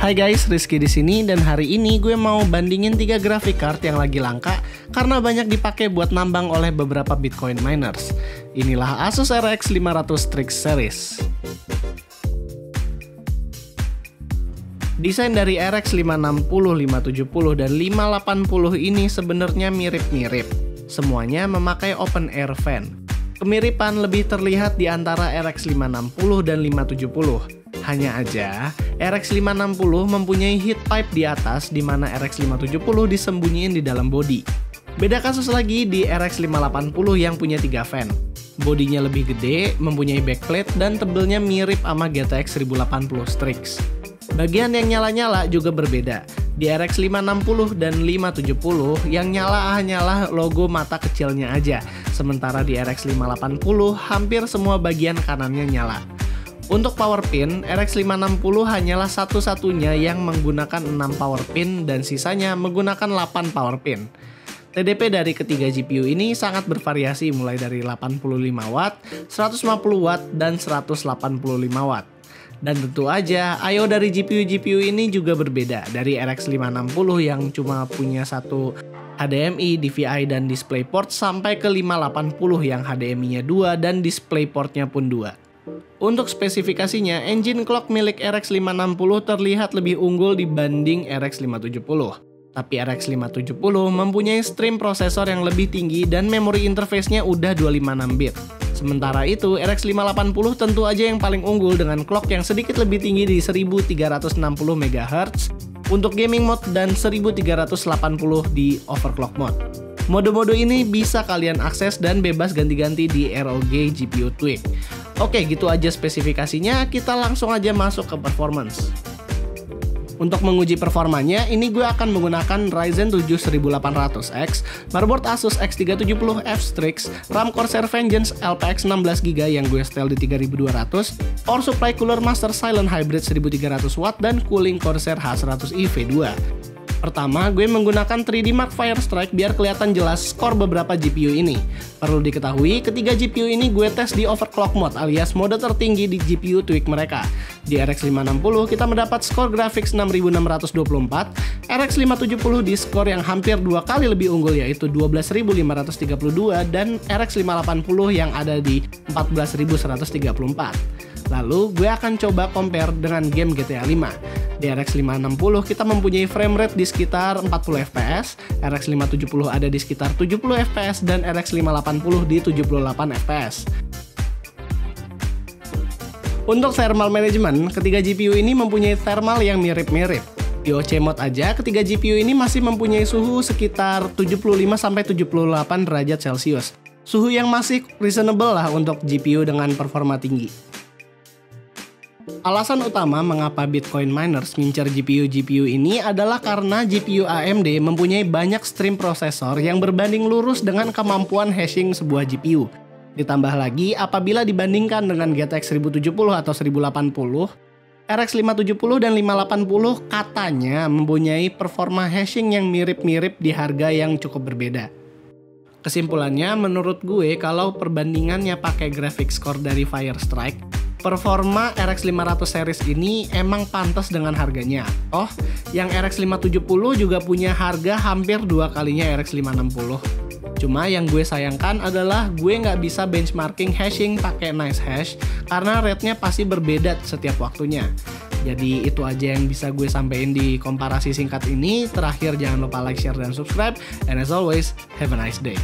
Hai guys, Rizky di sini dan hari ini gue mau bandingin 3 graphic card yang lagi langka karena banyak dipakai buat nambang oleh beberapa Bitcoin miners. Inilah Asus RX 500 Strix Series. Desain dari RX 560, 570, dan 580 ini sebenarnya mirip-mirip. Semuanya memakai open air fan. Kemiripan lebih terlihat di antara RX 560 dan 570. Hanya aja, RX 560 mempunyai heat pipe di atas di mana RX 570 disembunyiin di dalam bodi. Beda kasus lagi di RX 580 yang punya 3 fan. Bodinya lebih gede, mempunyai backplate, dan tebelnya mirip sama GTX 1080 Strix. Bagian yang nyala-nyala juga berbeda. Di RX 560 dan 570 yang nyala hanyalah logo mata kecilnya aja. Sementara di RX 580 hampir semua bagian kanannya nyala. Untuk power pin, RX 560 hanyalah satu-satunya yang menggunakan 6 power pin dan sisanya menggunakan 8 power pin. TDP dari ketiga GPU ini sangat bervariasi mulai dari 85 watt, 150 watt, dan 185 watt. Dan tentu aja, I/O dari GPU-GPU ini juga berbeda dari RX 560 yang cuma punya satu HDMI, DVI, dan DisplayPort sampai ke 580 yang HDMI-nya 2 dan DisplayPort-nya pun 2. Untuk spesifikasinya, engine clock milik RX 560 terlihat lebih unggul dibanding RX 570. Tapi RX 570 mempunyai stream prosesor yang lebih tinggi dan memori interface-nya udah 256 bit. Sementara itu, RX 580 tentu aja yang paling unggul dengan clock yang sedikit lebih tinggi di 1360 MHz untuk gaming mode dan 1380 di overclock mode. Mode-mode ini bisa kalian akses dan bebas ganti-ganti di ROG GPU Tweak. Oke, gitu aja spesifikasinya, kita langsung aja masuk ke performance. Untuk menguji performanya, ini gue akan menggunakan Ryzen 7 1800X, motherboard Asus X370F Strix, RAM Corsair Vengeance LPX 16GB yang gue setel di 3200, power supply Cooler Master Silent Hybrid 1300W, dan cooling Corsair H100i V2. Pertama, gue menggunakan 3D Mark Firestrike biar kelihatan jelas skor beberapa GPU ini. Perlu diketahui, ketiga GPU ini gue tes di overclock mode alias mode tertinggi di GPU Tweak mereka. Di RX 560 kita mendapat skor grafik 6624, RX 570 di skor yang hampir 2 kali lebih unggul yaitu 12532 dan RX 580 yang ada di 14134. Lalu gue akan coba compare dengan game GTA 5. Di RX 560 kita mempunyai frame rate di sekitar 40 fps, RX 570 ada di sekitar 70 fps, dan RX 580 di 78 fps. Untuk thermal management, ketiga GPU ini mempunyai thermal yang mirip-mirip. Di OC mode aja, ketiga GPU ini masih mempunyai suhu sekitar 75-78 derajat Celcius. Suhu yang masih reasonable lah untuk GPU dengan performa tinggi. Alasan utama mengapa Bitcoin miners ngincar GPU-GPU ini adalah karena GPU AMD mempunyai banyak stream prosesor yang berbanding lurus dengan kemampuan hashing sebuah GPU. Ditambah lagi, apabila dibandingkan dengan GTX 1070 atau 1080, RX 570 dan 580 katanya mempunyai performa hashing yang mirip-mirip di harga yang cukup berbeda. Kesimpulannya, menurut gue kalau perbandingannya pakai graphics core dari Firestrike, performa RX 500 series ini emang pantas dengan harganya. Oh, yang RX 570 juga punya harga hampir 2 kalinya RX 560. Cuma yang gue sayangkan adalah gue nggak bisa benchmarking hashing pakai NiceHash karena rate-nya pasti berbeda setiap waktunya. Jadi itu aja yang bisa gue sampein di komparasi singkat ini. Terakhir jangan lupa like, share, dan subscribe. And as always, have a nice day.